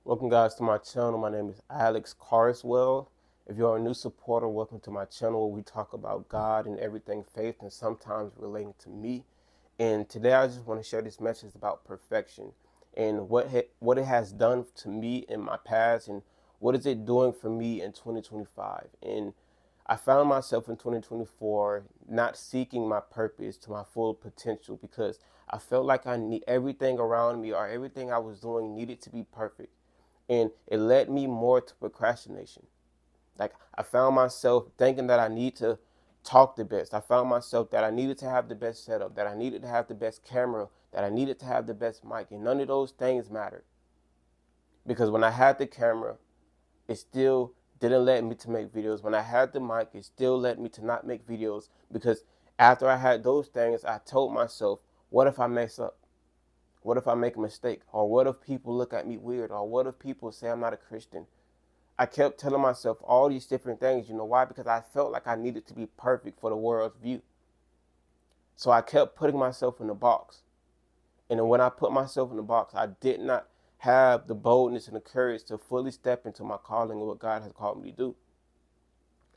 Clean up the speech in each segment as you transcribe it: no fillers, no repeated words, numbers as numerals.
Welcome guys to my channel. My name is Alex Carswell. If you're a new supporter, welcome to my channel where we talk about God and everything faith and sometimes relating to me. And today I just want to share this message about perfection and what it has done to me in my past and what is it doing for me in 2025. And I found myself in 2024 not seeking my purpose to my full potential because I felt like I need everything around me or everything I was doing needed to be perfect, and it led me more to procrastination. Like I found myself thinking that I need to talk the best. I found myself that I needed to have the best setup, that I needed to have the best camera, that I needed to have the best mic, and none of those things mattered. Because when I had the camera, it still didn't let me to make videos. When I had the mic, it still led me to not make videos because after I had those things, I told myself, what if I mess up? What if I make a mistake? Or what if people look at me weird? Or what if people say I'm not a Christian? I kept telling myself all these different things. You know why? Because I felt like I needed to be perfect for the world's view. So I kept putting myself in the box. And then when I put myself in the box, I did not have the boldness and the courage to fully step into my calling and what God has called me to do.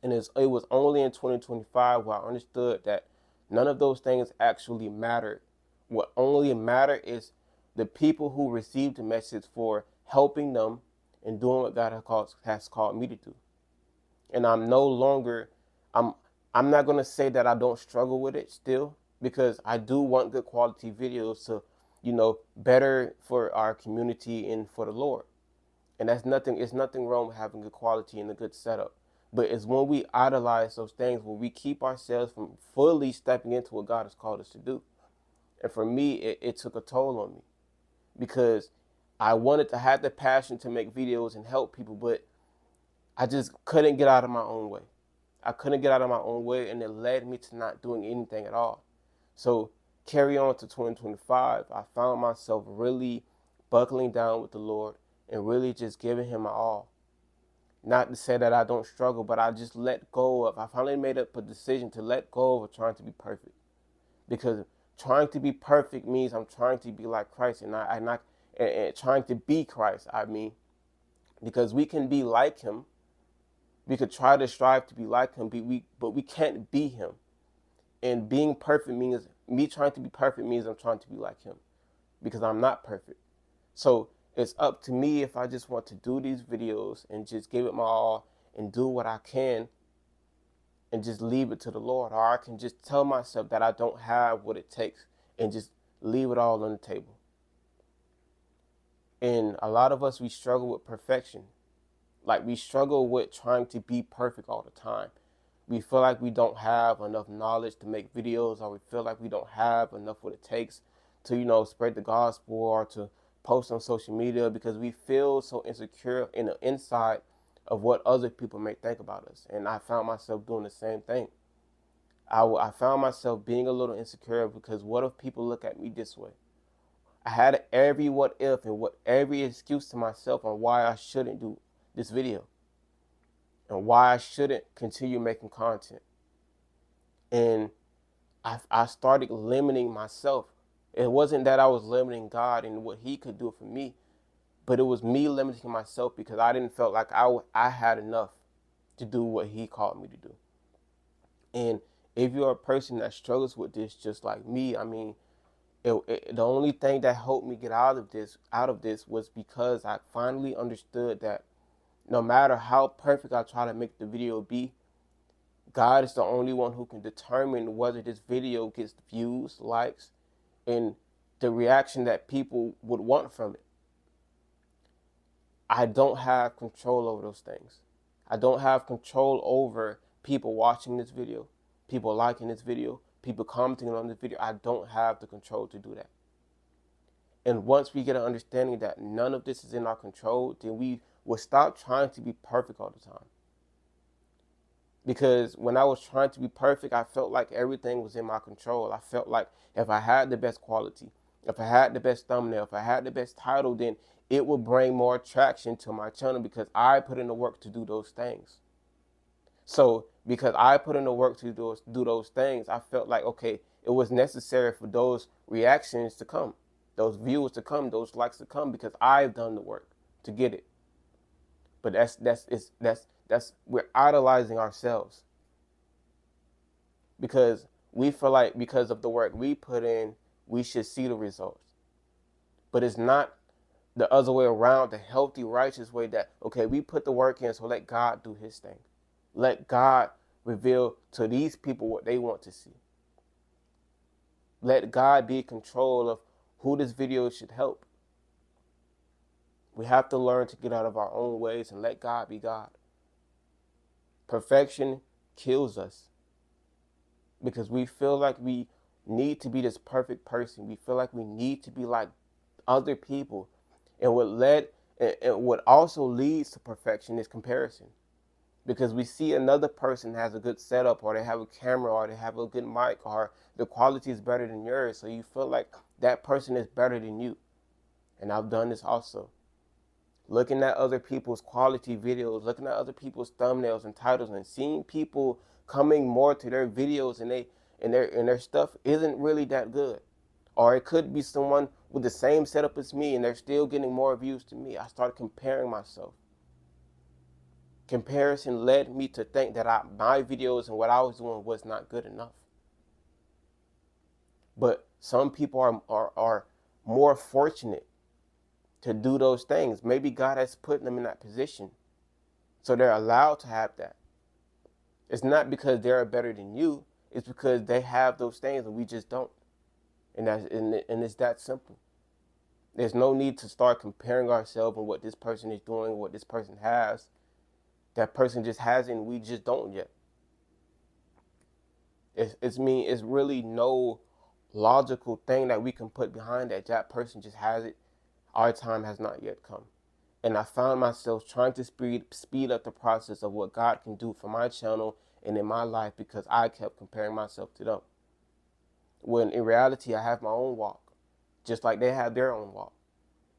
And it was only in 2025 where I understood that none of those things actually mattered. What only mattered is the people who received the message for helping them and doing what God has called me to do. And I'm no longer, I'm I'm not gonna say that I don't struggle with it still, because I do want good quality videos to, better for our community and for the Lord. And it's nothing wrong with having good quality and a good setup. But it's when we idolize those things, when we keep ourselves from fully stepping into what God has called us to do. And for me, it took a toll on me because I wanted to have the passion to make videos and help people, but I just couldn't get out of my own way. I couldn't get out of my own way, and it led me to not doing anything at all. So carry on to 2025. I found myself really buckling down with the Lord and really just giving him my all. Not to say that I don't struggle, but I just let go of, I finally made up a decision to let go of trying to be perfect. Because trying to be perfect means I'm trying to be like Christ, and I not and trying to be Christ, I mean, because we can be like him. We could try to strive to be like him, but we can't be him. And being perfect means, me trying to be perfect means I'm trying to be like him because I'm not perfect. So it's up to me if I just want to do these videos and just give it my all and do what I can and just leave it to the Lord. Or I can just tell myself that I don't have what it takes and just leave it all on the table. And a lot of us, we struggle with perfection. Like we struggle with trying to be perfect all the time. We feel like we don't have enough knowledge to make videos, or we feel like we don't have enough what it takes to, spread the gospel or to post on social media because we feel so insecure in the inside of what other people may think about us. And I found myself doing the same thing. I found myself being a little insecure because what if people look at me this way? I had every what if and every excuse to myself on why I shouldn't do this video and why I shouldn't continue making content. And I started limiting myself. It wasn't that I was limiting God and what he could do for me, but it was me limiting myself because I didn't feel like I had enough to do what he called me to do. And if you're a person that struggles with this just like me, I mean, the only thing that helped me get out of this was because I finally understood that no matter how perfect I try to make the video be, God is the only one who can determine whether this video gets views, likes, and the reaction that people would want from it. I don't have control over those things. I don't have control over people watching this video, people liking this video, people commenting on this video. I don't have the control to do that. And once we get an understanding that none of this is in our control, then we will stop trying to be perfect all the time. Because when I was trying to be perfect, I felt like everything was in my control. I felt like if I had the best quality, if I had the best thumbnail, if I had the best title, then it would bring more attraction to my channel because I put in the work to do those things. So because I put in the work to do those things, I felt like, okay, it was necessary for those reactions to come, those views to come, those likes to come because I've done the work to get it. But that's we're idolizing ourselves because we feel like because of the work we put in, we should see the results. But it's not the other way around, the healthy, righteous way that, okay, we put the work in, so let God do his thing. Let God reveal to these people what they want to see. Let God be in control of who this video should help. We have to learn to get out of our own ways and let God be God. Perfection kills us because we feel like we need to be this perfect person. We feel like we need to be like other people. And what also leads to perfection is comparison. Because we see another person has a good setup, or they have a camera, or they have a good mic, or the quality is better than yours. So you feel like that person is better than you. And I've done this also. Looking at other people's quality videos, looking at other people's thumbnails and titles, and seeing people coming more to their videos and their stuff isn't really that good. Or it could be someone with the same setup as me and they're still getting more views than me. I started comparing myself. Comparison led me to think that my videos and what I was doing was not good enough. But some people are more fortunate to do those things. Maybe God has put them in that position, so they're allowed to have that. It's not because they're better than you. It's because they have those things and we just don't. And it's that simple. There's no need to start comparing ourselves and what this person is doing, what this person has. That person just has it and we just don't yet. It's really no logical thing that we can put behind that. That person just has it. Our time has not yet come. And I found myself trying to speed up the process of what God can do for my channel and in my life because I kept comparing myself to them. When in reality, I have my own walk, just like they have their own walk.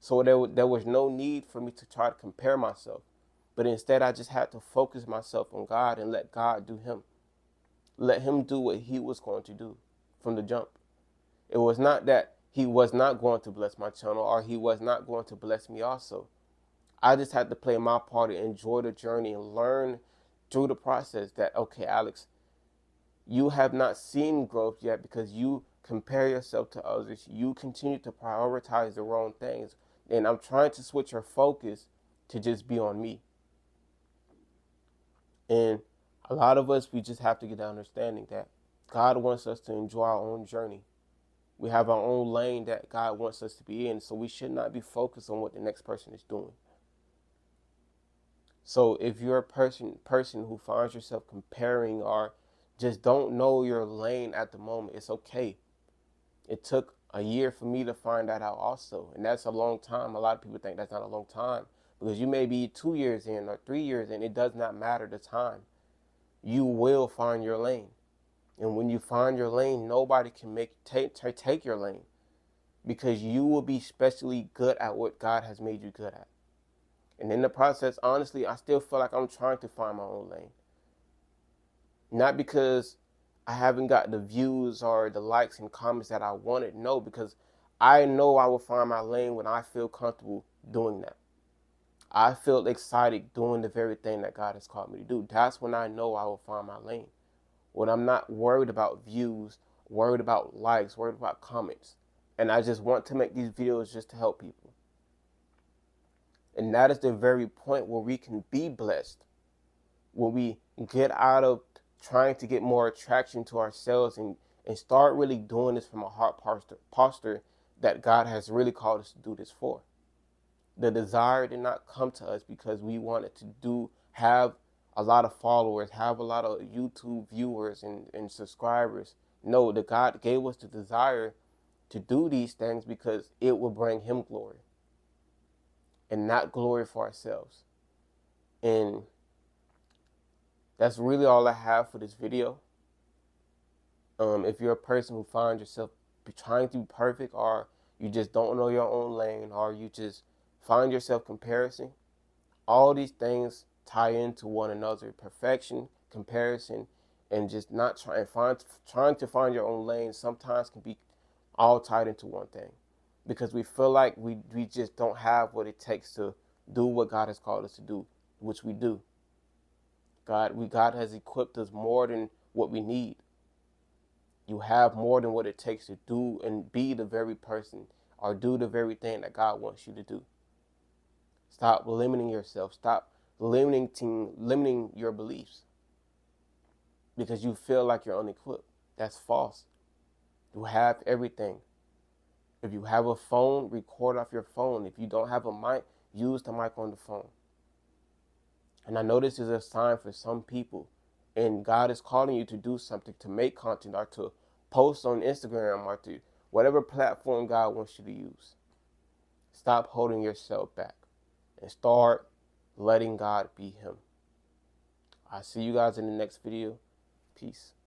So there was no need for me to try to compare myself. But instead, I just had to focus myself on God and let God do him. Let him do what he was going to do from the jump. It was not that he was not going to bless my channel or he was not going to bless me also. I just had to play my part and enjoy the journey and learn through the process that, okay, Alex, you have not seen growth yet because you compare yourself to others. You continue to prioritize the wrong things. And I'm trying to switch your focus to just be on me. And a lot of us, we just have to get the understanding that God wants us to enjoy our own journey. We have our own lane that God wants us to be in. So we should not be focused on what the next person is doing. So if you're a person who finds yourself comparing or just don't know your lane at the moment, it's okay. It took a year for me to find that out also. And that's a long time. A lot of people think that's not a long time because you may be 2 years in or 3 years in. It does not matter the time. You will find your lane. And when you find your lane, nobody can take your lane because you will be specially good at what God has made you good at. And in the process, honestly, I still feel like I'm trying to find my own lane. Not because I haven't got the views or the likes and comments that I wanted. No, because I know I will find my lane when I feel comfortable doing that. I feel excited doing the very thing that God has called me to do. That's when I know I will find my lane. When I'm not worried about views, worried about likes, worried about comments. And I just want to make these videos just to help people. And that is the very point where we can be blessed. When we get out of trying to get more attraction to ourselves and start really doing this from a heart posture that God has really called us to do this for. The desire did not come to us because we wanted to have a lot of followers, have a lot of YouTube viewers and subscribers. No, the God gave us the desire to do these things because it will bring him glory and not glory for ourselves. And that's really all I have for this video. If you're a person who finds yourself trying to be perfect, or you just don't know your own lane, or you just find yourself comparing, all these things tie into one another. Perfection, comparison, and just not trying to find your own lane sometimes can be all tied into one thing. Because we feel like we just don't have what it takes to do what God has called us to do, which we do. God has equipped us more than what we need. You have more than what it takes to do and be the very person or do the very thing that God wants you to do. Stop limiting yourself. Stop limiting your beliefs because you feel like you're unequipped. That's false. You have everything. If you have a phone, record off your phone. If you don't have a mic, use the mic on the phone. And I know this is a sign for some people, and God is calling you to do something, to make content or to post on Instagram or to whatever platform God wants you to use. Stop holding yourself back and start letting God be Him. I'll see you guys in the next video. Peace.